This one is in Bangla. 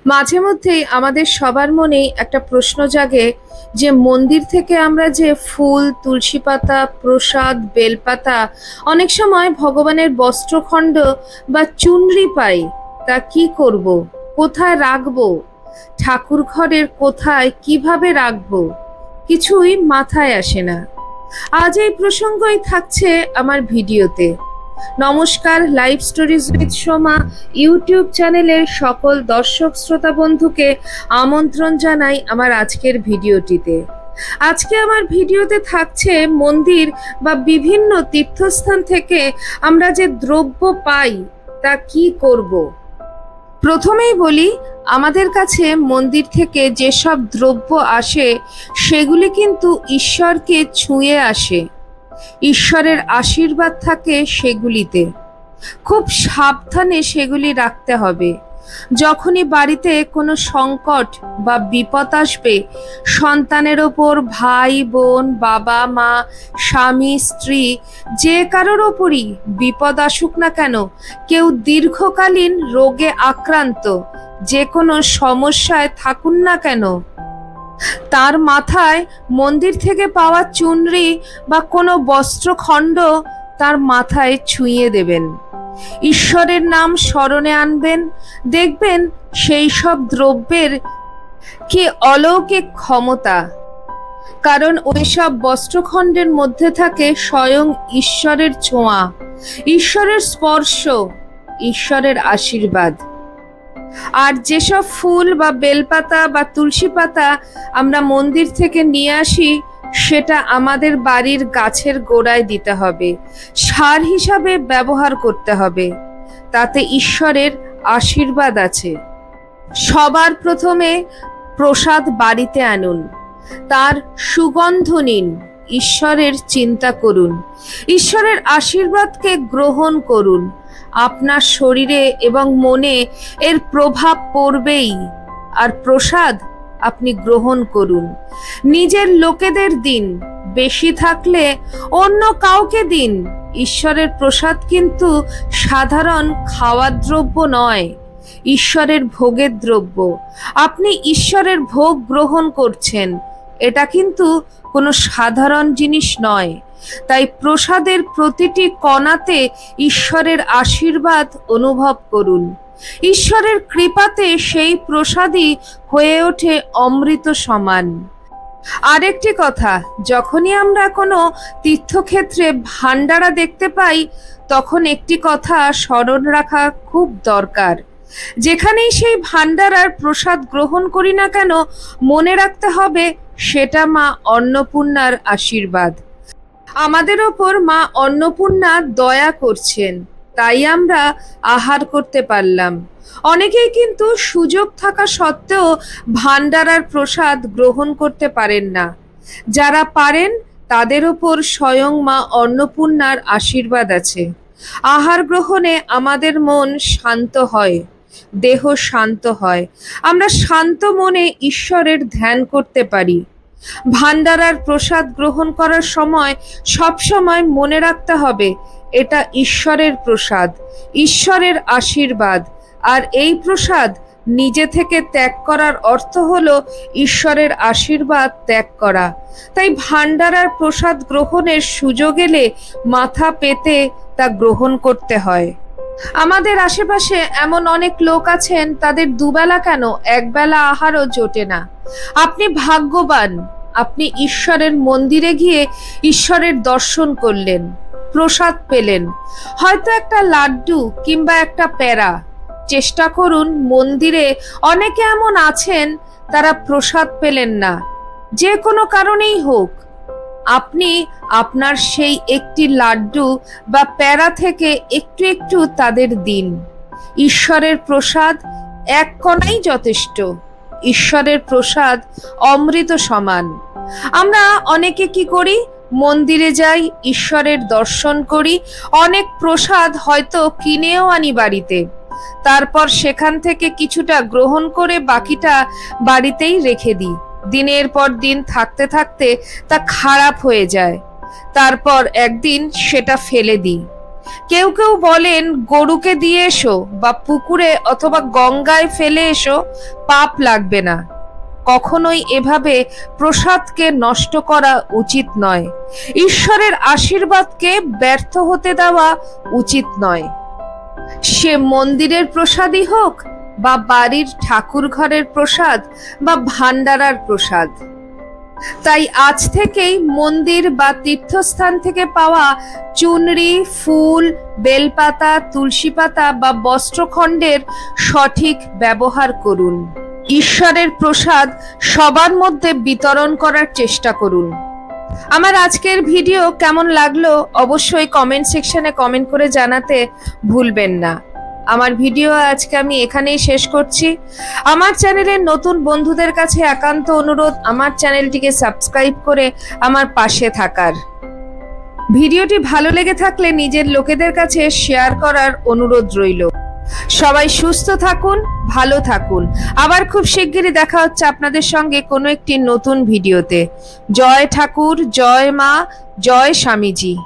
মাঝে মধ্যেই আমাদের সবার মনেই একটা প্রশ্ন জাগে যে মন্দির থেকে আমরা যে ফুল, তুলসী পাতা, প্রসাদ, বেলপাতা, অনেক সময় ভগবানের বস্ত্রখণ্ড বা চুনরি পাই, তা কি করব? কোথায় রাখবো? ঠাকুর ঘরের কোথায় কিভাবে রাখবো? কিছুই মাথায় আসে না। আজ এই প্রসঙ্গই থাকছে আমার ভিডিওতে। নমস্কার, live stories with Soma YouTube চ্যানেলের সকল দর্শক শ্রোতা বন্ধুকে আমন্ত্রণ জানাই আমার আজকের ভিডিওটিতে। আজকে আমার ভিডিওতে থাকছে মন্দির বা বিভিন্ন তীর্থস্থান থেকে আমরা যে দ্রব্য পাই তা কি করব। প্রথমেই বলি, আমাদের কাছে মন্দির থেকে যেসব দ্রব্য আসে সেগুলি কিন্তু ঈশ্বরকে ছুঁয়ে আসে। ঈশ্বরের আশীর্বাদ থাকে সেগুলিতে। খুব সাবধানে সেগুলি রাখতে হবে। যখনই বাড়িতে কোনো সংকট বা বিপদ আসবে, সন্তানের ওপর, ভাই বোন, বাবা মা, স্বামী স্ত্রী, যে কারোর ওপরই বিপদ আসুক না কেন, কেউ দীর্ঘকালীন রোগে আক্রান্ত, যে কোনো সমস্যায় থাকুন না কেন, তার মাথায় মন্দির থেকে পাওয়া চুনরি বা কোনো বস্ত্রখণ্ড তার মাথায় ছুঁয়ে দেবেন। ঈশ্বরের নাম স্মরণে আনবেন। দেখবেন সেই সব দ্রব্যের কি অলৌকিক ক্ষমতা। কারণ ওইসব বস্ত্রখণ্ডের মধ্যে থাকে স্বয়ং ঈশ্বরের ছোঁয়া, ঈশ্বরের স্পর্শ, ঈশ্বরের আশীর্বাদ। আর যেসব ফুল বা বেলপাতা বা তুলসী পাতা আমরা মন্দির থেকে নিয়ে আসি, সেটা আমাদের বাড়ির গাছের গোড়ায় দিতে হবে, সার হিসাবে ব্যবহার করতে হবে। তাতে ঈশ্বরের আশীর্বাদ আছে। সবার প্রথমে প্রসাদ বাড়িতে আনুন, তার সুগন্ধ নিন, ঈশ্বরের চিন্তা করুন, ঈশ্বরের আশীর্বাদকে গ্রহণ করুন। আপনার শরীরে এবং মনে এর প্রভাব পড়বেই। আর প্রসাদ আপনি গ্রহণ করুন। নিজের লোকেদের দিন, বেশি থাকলে অন্য কাউকে দিন। ঈশ্বরের প্রসাদ কিন্তু সাধারণ খাওয়ার দ্রব্য নয়, ঈশ্বরের ভোগের দ্রব্য। আপনি ঈশ্বরের ভোগ গ্রহণ করছেন, এটা কিন্তু কোনো সাধারণ জিনিস নয়। তাই প্রসাদের প্রতিটি কণাতে ঈশ্বরের আশীর্বাদ অনুভব করুন। ঈশ্বরের কৃপাতে সেই প্রসাদই হয়ে ওঠে অমৃত সমান। আরেকটি কথা, যখনই আমরা কোনো তীর্থক্ষেত্রে ভান্ডারা দেখতে পাই, তখন একটি কথা স্মরণ রাখা খুব দরকার। যেখানেই সেই ভান্ডারার প্রসাদ গ্রহণ করি না কেন, মনে রাখতে হবে সেটা মা অন্নপূর্ণার আশীর্বাদ। আমাদের ওপর মা অন্নপূর্ণা দয়া করছেন, তাই আমরা আহার করতে পারলাম। অনেকেই কিন্তু সুযোগ থাকা সত্ত্বেও ভান্ডারার প্রসাদ গ্রহণ করতে পারেন না। যারা পারেন তাদের ওপর স্বয়ং মা অন্নপূর্ণার আশীর্বাদ আছে। আহার গ্রহণে আমাদের মন শান্ত হয়, দেহ শান্ত হয়। আমরা শান্ত মনে ঈশ্বরের ধ্যান করতে পারি। ভান্ডারার প্রসাদ গ্রহণ করার সময় সবসময় মনে রাখতে হবে এটা ঈশ্বরের প্রসাদ, ঈশ্বরের আশীর্বাদ। আর এই প্রসাদ নিজে থেকে ত্যাগ করার অর্থ হলো ঈশ্বরের আশীর্বাদ ত্যাগ করা। তাই ভান্ডারার প্রসাদ গ্রহণের সুযোগ এলে মাথা পেতে তা গ্রহণ করতে হয়। আমাদের আশেপাশে এমন অনেক লোক আছেন, তাদের দুবেলা কেন একবেলা আহারও জোটে না। আপনি ভাগ্যবান, আপনি ঈশ্বরের মন্দিরে গিয়ে ঈশ্বরের দর্শন করলেন, প্রসাদ পেলেন, হয়তো একটা লাড্ডু কিংবা একটা প্যারা। চেষ্টা করুন, মন্দিরে অনেকে এমন আছেন তারা প্রসাদ পেলেন না, যে কোনো কারণেই হোক। আপনি আপনার সেই একটি লাড্ডু বা প্যারা থেকে একটু একটু তাদের দিন। ঈশ্বরের প্রসাদ এক কণাই যথেষ্ট। ঈশ্বরের প্রসাদ অমৃত সমান। আমরা অনেকে কি করি, মন্দিরে যাই, ঈশ্বরের দর্শন করি, অনেক প্রসাদ হয়তো কিনেও আনি বাড়িতে। তারপর সেখান থেকে কিছুটা গ্রহণ করে বাকিটা বাড়িতেই রেখে দিই। দিনের পর দিন থাকতে থাকতে তা খারাপ হয়ে যায়। তারপর একদিন সেটা ফেলে দিই। কেউ কেউ বলেন গরুকে দিয়ে এসো বা পুকুরে অথবা গঙ্গায় ফেলে এসো, পাপ লাগবে না। কখনোই এভাবে প্রসাদকে নষ্ট করা উচিত নয়। ঈশ্বরের আশীর্বাদকে ব্যর্থ হতে দেওয়া উচিত নয়। সে মন্দিরের প্রসাদই হোক বা বাড়ির ঠাকুর ঘরের প্রসাদ বা ভান্ডারার প্রসাদ। তাই আজ থেকেই মন্দির বা তীর্থস্থান থেকে পাওয়া চুনরি, ফুল, বেলপাতা, তুলসী পাতা বা বস্ত্রখণ্ডের সঠিক ব্যবহার করুন। ঈশ্বরের প্রসাদ সবার মধ্যে বিতরণ করার চেষ্টা করুন। আমার আজকের ভিডিও কেমন লাগলো অবশ্যই কমেন্ট সেকশনে কমেন্ট করে জানাতে ভুলবেন না। আমার ভিডিও আজকে আমি এখানেই শেষ করছি। আমার চ্যানেলের নতুন বন্ধুদের কাছে একান্ত অনুরোধ, আমার চ্যানেলটিকে সাবস্ক্রাইব করে আমার পাশে থাকার। ভিডিওটি ভালো লেগে থাকলে নিজের লোকেদের কাছে শেয়ার করার অনুরোধ রইল। সবাই সুস্থ থাকুন, ভালো থাকুন। আবার খুব শিগগিরই দেখা হচ্ছে আপনাদের সঙ্গে কোনো একটি নতুন ভিডিওতে। জয় ঠাকুর, জয় মা, জয় স্বামীজি।